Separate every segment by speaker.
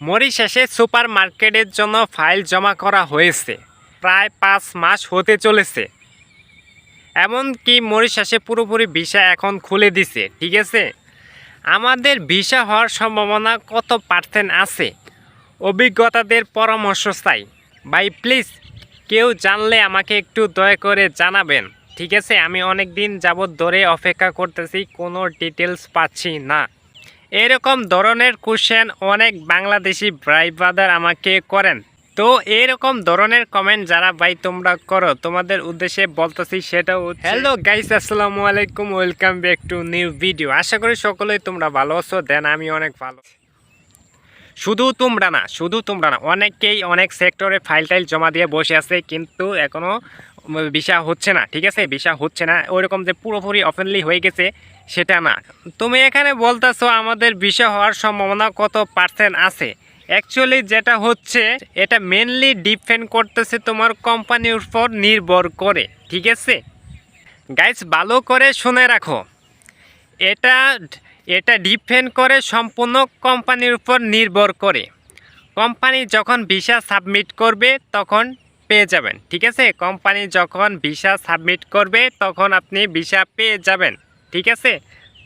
Speaker 1: মরিশাসে super মার্কেটের জন্য file জমা করা হয়েছে, প্রায় 5 মাস হতে চলেছে। এমনকি মরিশাসে পুরোপুরি ভিসা এখন খুলে দিছে, ঠিক আছে। আমাদের ভিসা হওয়ার সম্ভাবনা কত পার্সেন্ট আছে, অভিজ্ঞতাদের পরামর্শ চাই। ভাই প্লিজ কেউ জানলে আমাকে একটু দয়া করে জানাবেন, ঠিক আছে। আমি অনেক দিন যাবৎ ধরে অপেক্ষা করতেছি, কোনো ডিটেলস পাচ্ছি না। এরকম ধরনের কোশ্চেন অনেক বাংলাদেশি ভাই ব্রাদার আমাকে করেন। তো এরকম ধরনের কমেন্ট যারা ভাই তোমরা করো, তোমাদের উদ্দেশ্যে বলতেছি সেটা হচ্ছে, হ্যালো গাইস, আসসালামু আলাইকুম, welcome back to new video. আশা করি সকলেই তোমরা ভালো আছো। দেন আমি অনেক ভালো। শুধু তোমরা না, অনেকেই অনেক সেক্টরে ফাইল টাইল জমা দিয়ে বসে আছে, কিন্তু এখনও ভিসা হচ্ছে না, ঠিক আছে। ভিসা হচ্ছে না ওইরকম যে পুরোপুরি ওপেনলি হয়ে গেছে সেটা না। তুমি এখানে বলতেছো আমাদের ভিসা হওয়ার সম্ভাবনা কত পার্সেন্ট আছে। অ্যাকচুয়ালি যেটা হচ্ছে, এটা মেনলি ডিপেন্ড করতেছে তোমার কোম্পানির উপর নির্ভর করে, ঠিক আছে। গাইস ভালো করে শুনে রাখো, এটা এটা ডিপেন্ড করে সম্পূর্ণ কোম্পানির উপর নির্ভর করে। কোম্পানি যখন ভিসা সাবমিট করবে তখন পেয়ে যাবেন, ঠিক আছে। কোম্পানি যখন ভিসা সাবমিট করবে তখন আপনি ভিসা পেয়ে যাবেন, ঠিক আছে।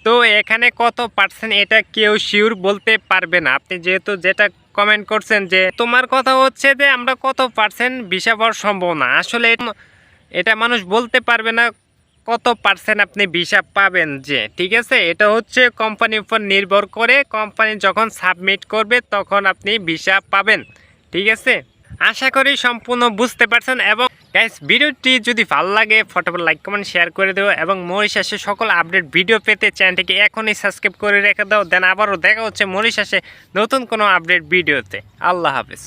Speaker 1: তো এখানে কত পার্সেন্ট এটা কেউ শিওর বলতে পারবে না। আপনি যেহেতু যেটা কমেন্ট করছেন যে তোমার কথা হচ্ছে যে আমরা কত পার্সেন্ট ভিসা পাওয়ার সম্ভাবনা, আসলে এটা মানুষ বলতে পারবে না কত পার্সেন্ট আপনি ভিসা পাবেন যে, ঠিক আছে। এটা হচ্ছে কোম্পানির উপর নির্ভর করে। কোম্পানি যখন সাবমিট করবে তখন আপনি ভিসা পাবেন, ঠিক আছে। আশা করি সম্পূর্ণ বুঝতে পারছেন। এবং গাইস ভিডিওটি যদি ভালো লাগে ফটাফট লাইক কমেন্ট শেয়ার করে দেবো, এবং মরিশাসে সকল আপডেট ভিডিও পেতে চ্যানেলটিকে এখনই সাবস্ক্রাইব করে রেখে দাও। দেন আবারও দেখা হচ্ছে মরিশাসে নতুন কোনো আপডেট ভিডিওতে। আল্লাহ হাফেজ।